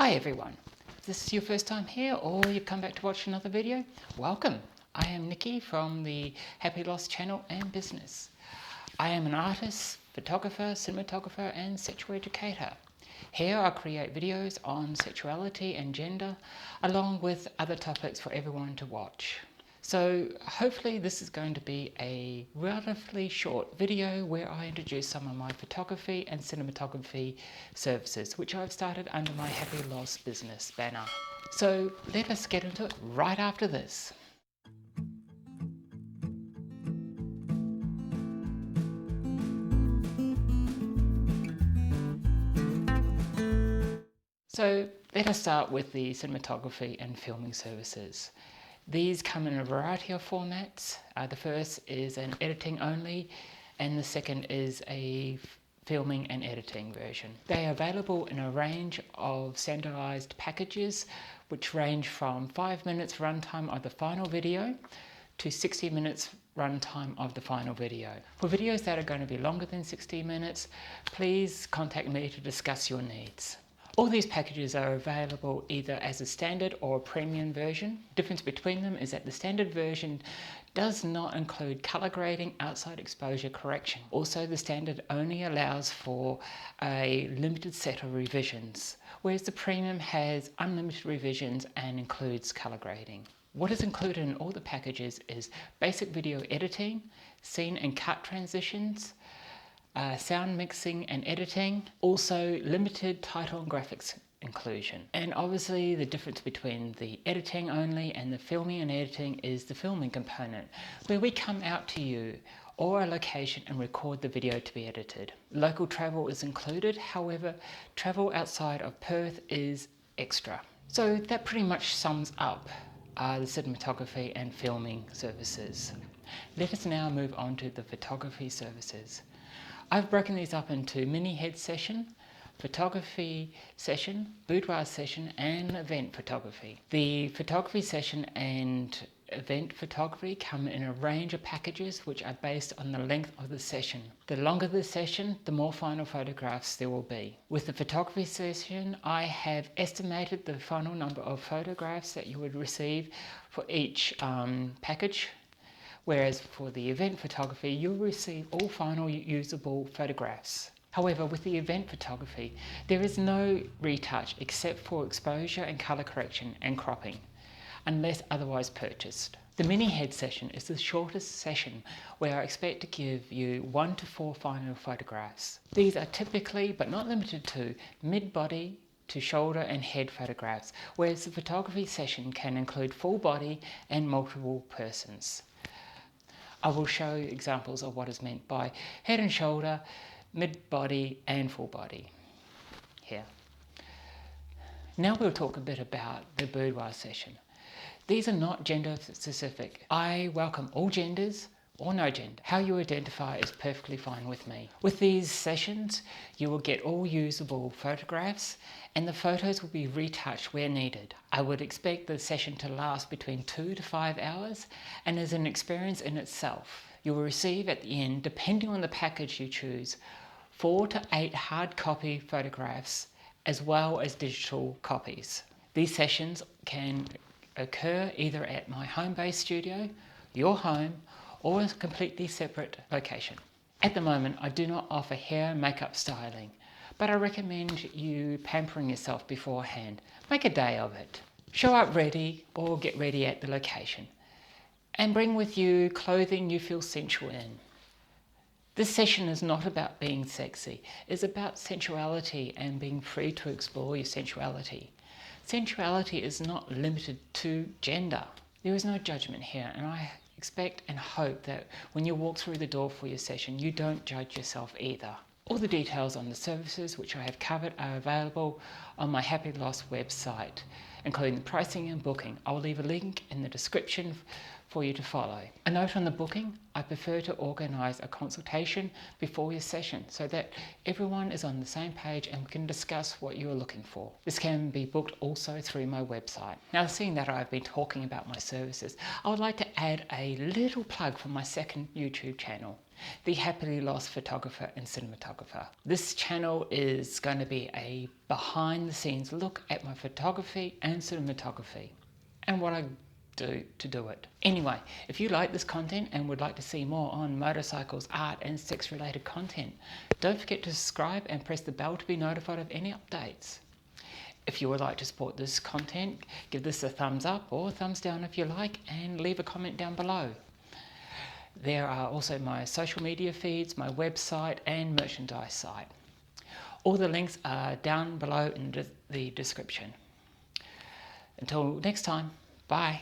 Hi everyone, if this is your first time here or you've come back to watch another video, welcome. I am Nikki from the Happy Loss channel and business. I am an artist, photographer, cinematographer and sexual educator. Here I create videos on sexuality and gender along with other topics for everyone to watch. So hopefully this is going to be a relatively short video where I introduce some of my photography and cinematography services, which I've started under my Happy Loss business banner. So let us get into it right after this. So let us start with the cinematography and filming services. These come in a variety of formats. The first is an editing only and the second is a filming and editing version. They are available in a range of standardized packages which range from 5 minutes runtime of the final video to 60 minutes runtime of the final video. For videos that are going to be longer than 60 minutes, please contact me to discuss your needs. All these packages are available either as a standard or a premium version. The difference between them is that the standard version does not include color grading, outside exposure correction. Also, the standard only allows for a limited set of revisions, whereas the premium has unlimited revisions and includes color grading. What is included in all the packages is basic video editing, scene and cut transitions, sound mixing and editing, also limited title and graphics inclusion. And obviously the difference between the editing only and the filming and editing is the filming component, where we come out to you or a location and record the video to be edited. Local travel is included, however, travel outside of Perth is extra. So that pretty much sums up the cinematography and filming services. Let us now move on to the photography services. I've broken these up into mini head session, photography session, boudoir session and event photography. The photography session and event photography come in a range of packages which are based on the length of the session. The longer the session, the more final photographs there will be. With the photography session, I have estimated the final number of photographs that you would receive for each package. Whereas for the event photography, you'll receive all final usable photographs. However, with the event photography, there is no retouch except for exposure and color correction and cropping, unless otherwise purchased. The mini head session is the shortest session where I expect to give you 1 to 4 final photographs. These are typically, but not limited to, mid-body to shoulder and head photographs, whereas the photography session can include full body and multiple persons. I will show you examples of what is meant by head and shoulder, mid-body and full body here. Now we'll talk a bit about the boudoir session. These are not gender specific. I welcome all genders or no gender. How you identify is perfectly fine with me. With these sessions, you will get all usable photographs and the photos will be retouched where needed. I would expect the session to last between 2 to 5 hours and is an experience in itself. You will receive at the end, depending on the package you choose, 4 to 8 hard copy photographs as well as digital copies. These sessions can occur either at my home-based studio, your home, or a completely separate location. At the moment, I do not offer hair and makeup styling, but I recommend you pampering yourself beforehand. Make a day of it. Show up ready or get ready at the location. And bring with you clothing you feel sensual in. This session is not about being sexy. It's about sensuality and being free to explore your sensuality. Sensuality is not limited to gender. There is no judgment here, and I expect and hope that when you walk through the door for your session, you don't judge yourself either. All the details on the services which I have covered are available on my Happy Loss website, including the pricing and booking. I will leave a link in the description for you to follow. A note on the booking, I prefer to organise a consultation before your session so that everyone is on the same page and can discuss what you are looking for. This can be booked also through my website. Now, seeing that I've been talking about my services, I would like to add a little plug for my second YouTube channel. the happily lost photographer and cinematographer. This channel is going to be a behind the scenes look at my photography and cinematography and what I do to do it. Anyway, if you like this content and would like to see more on motorcycles, art and sex related content, don't forget to subscribe and press the bell to be notified of any updates. If you would like to support this content, give this a thumbs up or thumbs down if you like, and leave a comment down below. There are also my social media feeds, my website and merchandise site. All the links are down below in the description. Until next time, bye.